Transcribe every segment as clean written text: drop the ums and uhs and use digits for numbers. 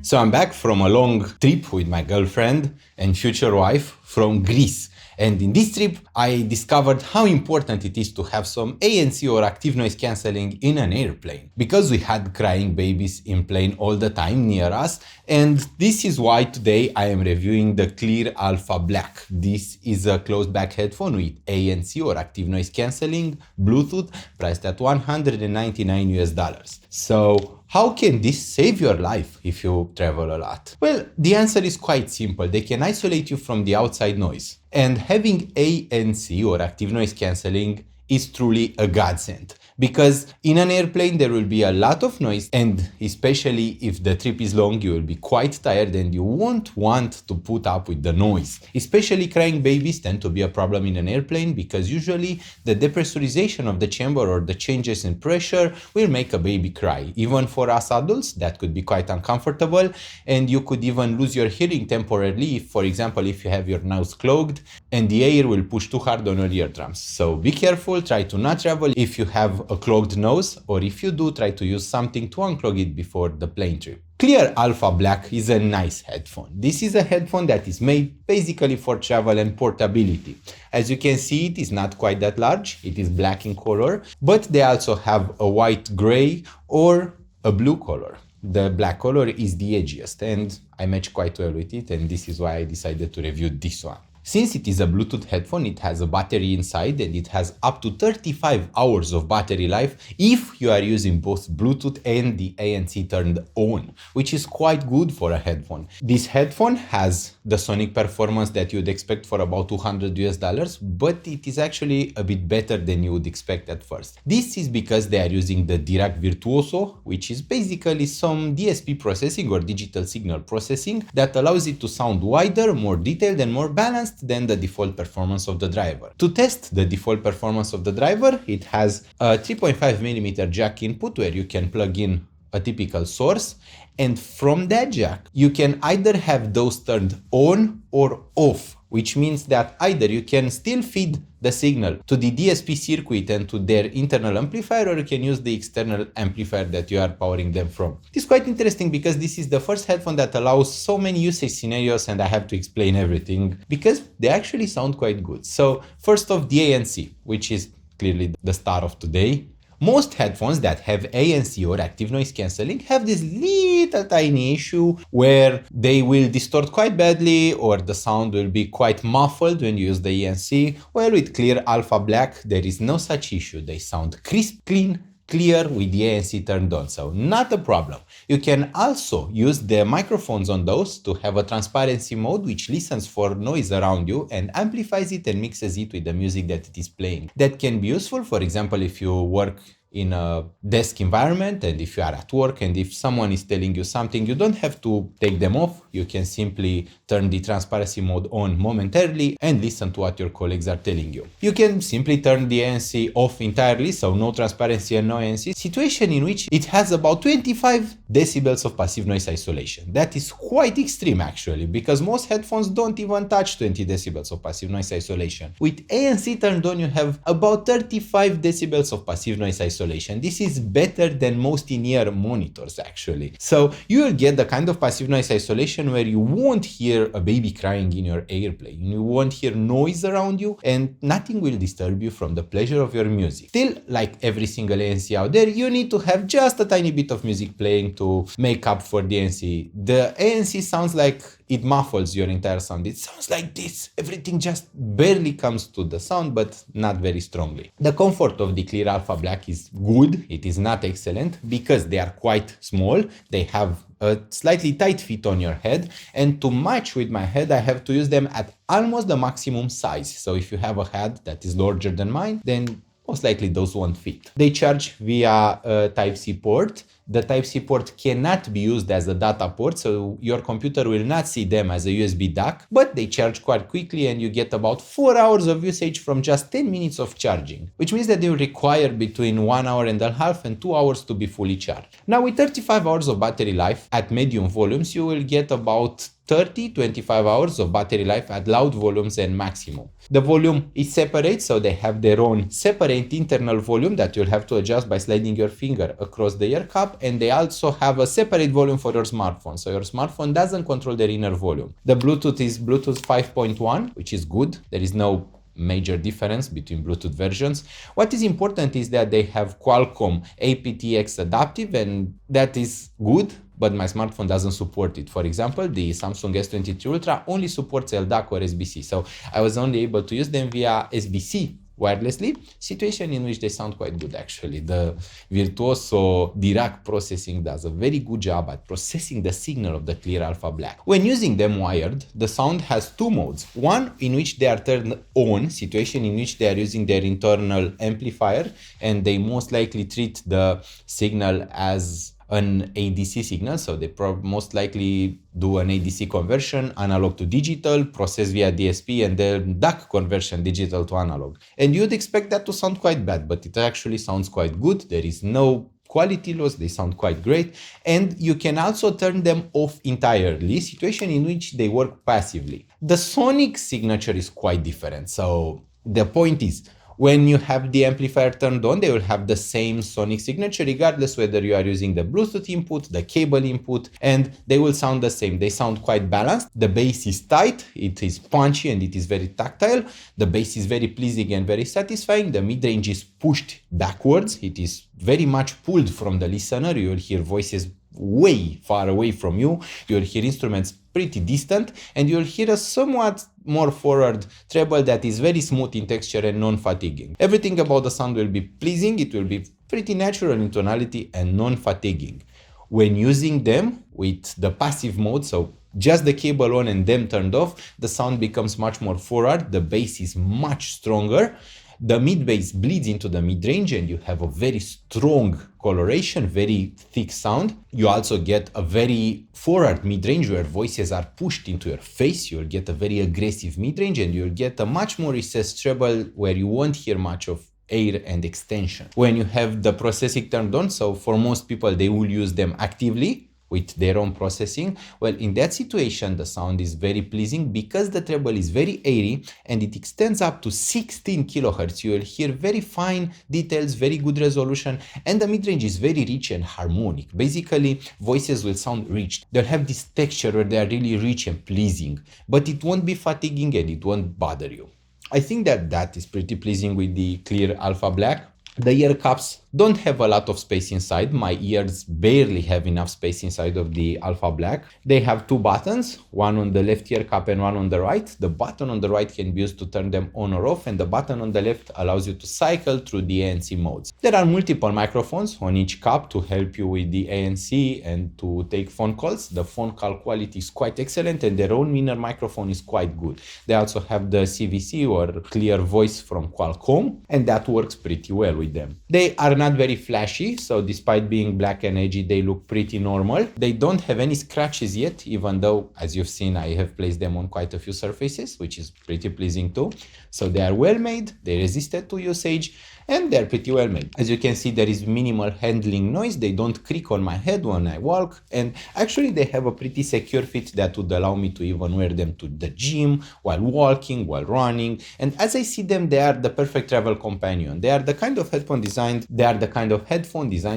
So I'm back from a long trip with my girlfriend and future wife from Greece. And in this trip, I discovered how important it is to have some ANC or active noise cancelling in an airplane. Because we had crying babies in plane all the time near us, and this is why today I am reviewing the Cleer Alpha Black. This is a closed back headphone with ANC or active noise cancelling, Bluetooth, priced at $199. So how can this save your life if you travel a lot? Well, the answer is quite simple. They can isolate you from the outside noise. And having ANC or active noise cancelling is truly a godsend. Because in an airplane there will be a lot of noise, and especially if the trip is long, you will be quite tired and you won't want to put up with the noise. Especially crying babies tend to be a problem in an airplane because usually the depressurization of the chamber or the changes in pressure will make a baby cry. Even for us adults, that could be quite uncomfortable, and you could even lose your hearing temporarily if, for example, if you have your nose clogged and the air will push too hard on your eardrums. So be careful, try to not travel if you have a clogged nose, or if you do, try to use something to unclog it before the plane trip. Cleer Alpha Black is a nice headphone. This is a headphone that is made basically for travel and portability. As you can see, it is not quite that large, it is black in color, but they also have a white gray or a blue color. The black color is the edgiest and I match quite well with it, and this is why I decided to review this one. Since it is a Bluetooth headphone, it has a battery inside and it has up to 35 hours of battery life if you are using both Bluetooth and the ANC turned on, which is quite good for a headphone. This headphone has the sonic performance that you'd expect for about $200, but it is actually a bit better than you would expect at first. This is because they are using the Dirac Virtuoso, which is basically some DSP processing or digital signal processing that allows it to sound wider, more detailed and more balanced than the default performance of the driver. To test the default performance of the driver, it has a 3.5mm jack input where you can plug in a typical source, and from that jack you can either have those turned on or off, which means that either you can still feed the signal to the DSP circuit and to their internal amplifier, or you can use the external amplifier that you are powering them from. It is quite interesting because this is the first headphone that allows so many usage scenarios, and I have to explain everything because they actually sound quite good. So first off, the ANC, which is clearly the star of today. Most headphones that have ANC or active noise cancelling have this little tiny issue where they will distort quite badly or the sound will be quite muffled when you use the ANC. Well, with Cleer Alpha Black, there is no such issue. They sound crisp, clean, clear with the ANC turned on, so not a problem. You can also use the microphones on those to have a transparency mode which listens for noise around you and amplifies it and mixes it with the music that it is playing. That can be useful, for example, if you work in a desk environment and if you are at work and if someone is telling you something, you don't have to take them off. You can simply turn the transparency mode on momentarily and listen to what your colleagues are telling you. You can simply turn the ANC off entirely, so no transparency and no ANC, situation in which it has about 25 decibels of passive noise isolation. That is quite extreme actually, because most headphones don't even touch 20 decibels of passive noise isolation. With ANC turned on, you have about 35 decibels of passive noise isolation. This is better than most in-ear monitors actually. So you will get the kind of passive noise isolation where you won't hear a baby crying in your airplane, you won't hear noise around you, and nothing will disturb you from the pleasure of your music. Still, like every single ANC out there, you need to have just a tiny bit of music playing to make up for the ANC. The ANC sounds like it muffles your entire sound. It sounds like this. Everything just barely comes to the sound, but not very strongly. The comfort of the Cleer Alpha Black is good. It is not excellent because they are quite small. They have a slightly tight fit on your head, and to match with my head, I have to use them at almost the maximum size. So if you have a head that is larger than mine, then most likely those won't fit. They charge via a Type-C port. The Type-C port cannot be used as a data port, so your computer will not see them as a USB DAC, but they charge quite quickly and you get about 4 hours of usage from just 10 minutes of charging, which means that they will require between 1 hour and a half and 2 hours to be fully charged. Now with 35 hours of battery life at medium volumes, you will get about 30-25 hours of battery life at loud volumes and maximum. The volume is separate, so they have their own separate internal volume that you'll have to adjust by sliding your finger across the ear cup, up, and they also have a separate volume for your smartphone. So your smartphone doesn't control their inner volume. The Bluetooth is Bluetooth 5.1, which is good. There is no major difference between Bluetooth versions. What is important is that they have Qualcomm aptX adaptive, and that is good, but my smartphone doesn't support it. For example, the Samsung S23 Ultra only supports LDAC or SBC, so I was only able to use them via SBC wirelessly, situation in which they sound quite good actually. The Virtuoso Dirac processing does a very good job at processing the signal of the Cleer Alpha Black. When using them wired, the sound has two modes. One in which they are turned on, situation in which they are using their internal amplifier, and they most likely treat the signal as an ADC signal, so they most likely do an ADC conversion, analog to digital, process via DSP, and then DAC conversion, digital to analog. And you'd expect that to sound quite bad, but it actually sounds quite good. There is no quality loss, they sound quite great, and you can also turn them off entirely, situation in which they work passively. The sonic signature is quite different, so the point is, when you have the amplifier turned on, they will have the same sonic signature regardless whether you are using the Bluetooth input, the cable input, and they will sound the same. They sound quite balanced. The bass is tight, it is punchy, and it is very tactile. The bass is very pleasing and very satisfying. The mid-range is pushed backwards. It is very much pulled from the listener. You will hear voices way far away from you. You'll hear instruments pretty distant, and you'll hear a somewhat more forward treble that is very smooth in texture and non-fatiguing. Everything about the sound will be pleasing, it will be pretty natural in tonality and non-fatiguing. When using them with the passive mode, so just the cable on and them turned off, the sound becomes much more forward, the bass is much stronger, the mid-bass bleeds into the mid-range, and you have a very strong coloration, very thick sound. You also get a very forward mid-range where voices are pushed into your face. You'll get a very aggressive mid-range, and you'll get a much more recessed treble where you won't hear much of air and extension. When you have the processing turned on, so for most people they will use them actively with their own processing. Well, in that situation, the sound is very pleasing because the treble is very airy and it extends up to 16 kilohertz. You will hear very fine details, very good resolution, and the mid-range is very rich and harmonic. Basically, voices will sound rich. They'll have this texture where they are really rich and pleasing, but it won't be fatiguing and it won't bother you. I think that is pretty pleasing with the Cleer Alpha Black. The ear cups don't have a lot of space inside. My ears barely have enough space inside of the Alpha Black. They have two buttons, one on the left ear cup and one on the right. The button on the right can be used to turn them on or off, and the button on the left allows you to cycle through the ANC modes. There are multiple microphones on each cup to help you with the ANC and to take phone calls. The phone call quality is quite excellent, and their own inner microphone is quite good. They also have the CVC or Cleer Voice from Qualcomm, and that works pretty well with them. They are not very flashy, so despite being black and edgy, they look pretty normal. They don't have any scratches yet, even though, as you've seen, I have placed them on quite a few surfaces, which is pretty pleasing too. So they are well made, they resisted to usage, and they're pretty well made. As you can see, there is minimal handling noise. They don't creak on my head when I walk, and actually they have a pretty secure fit that would allow me to even wear them to the gym, while walking, while running. And as I see them, they are the perfect travel companion. They are the kind of headphone designed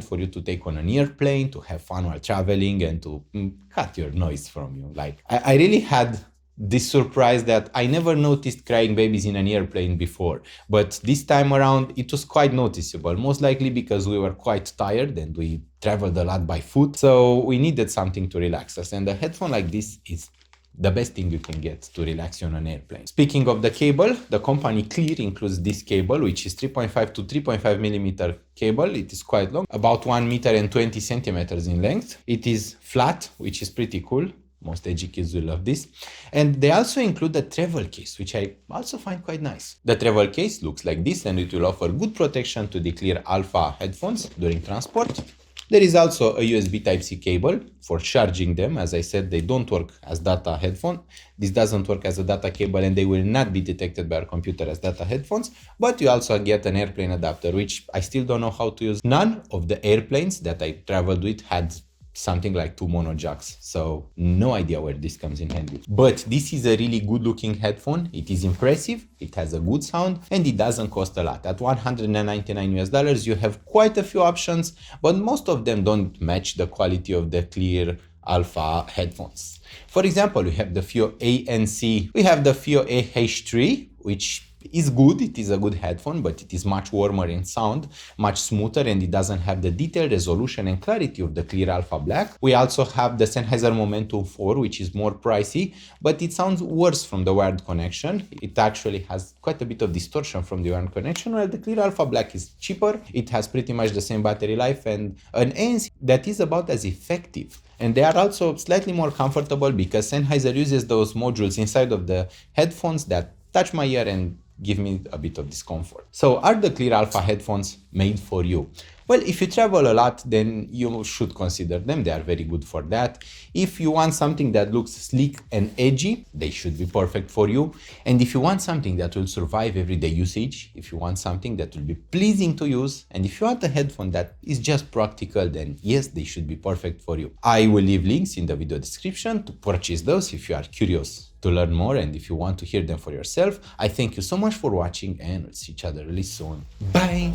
for you to take on an airplane, to have fun while traveling, and to cut your noise from you. Like, I really had this surprise that I never noticed crying babies in an airplane before, but this time around it was quite noticeable, most likely because we were quite tired and we traveled a lot by foot, so we needed something to relax us, and a headphone like this is the best thing you can get to relax you on an airplane. Speaking of the cable, the company Cleer includes this cable, which is 3.5 to 3.5 millimeter cable. It is quite long, about 1 meter and 20 centimeters in length. It is flat, which is pretty cool. Most edgy kids will love this. And they also include a travel case, which I also find quite nice. The travel case looks like this, and it will offer good protection to the Cleer Alpha headphones during transport. There is also a USB Type-C cable for charging them. As I said, they don't work as data headphone. This doesn't work as a data cable, and they will not be detected by our computer as data headphones. But you also get an airplane adapter, which I still don't know how to use. None of the airplanes that I traveled with had something like 2 mono jacks, so no idea where this comes in handy. But this is a really good looking headphone. It is impressive, it has a good sound, and it doesn't cost a lot. At $199 you have quite a few options, but most of them don't match the quality of the Cleer Alpha headphones. For example, we have the FIO ANC, we have the FIO AH3, which is good, it is a good headphone, but it is much warmer in sound, much smoother, and it doesn't have the detail, resolution, and clarity of the Cleer Alpha Black. We also have the Sennheiser Momentum 4, which is more pricey, but it sounds worse from the wired connection. It actually has quite a bit of distortion from the wired connection, while the Cleer Alpha Black is cheaper. It has pretty much the same battery life and an ANC that is about as effective. And they are also slightly more comfortable because Sennheiser uses those modules inside of the headphones that touch my ear and give me a bit of discomfort. So are the Cleer Alpha headphones made for you? Well, if you travel a lot, then you should consider them. They are very good for that. If you want something that looks sleek and edgy, they should be perfect for you. And if you want something that will survive everyday usage, if you want something that will be pleasing to use, and if you want a headphone that is just practical, then yes, they should be perfect for you. I will leave links in the video description to purchase those if you are curious to learn more and if you want to hear them for yourself. I thank you so much for watching, and we'll see each other really soon. Bye!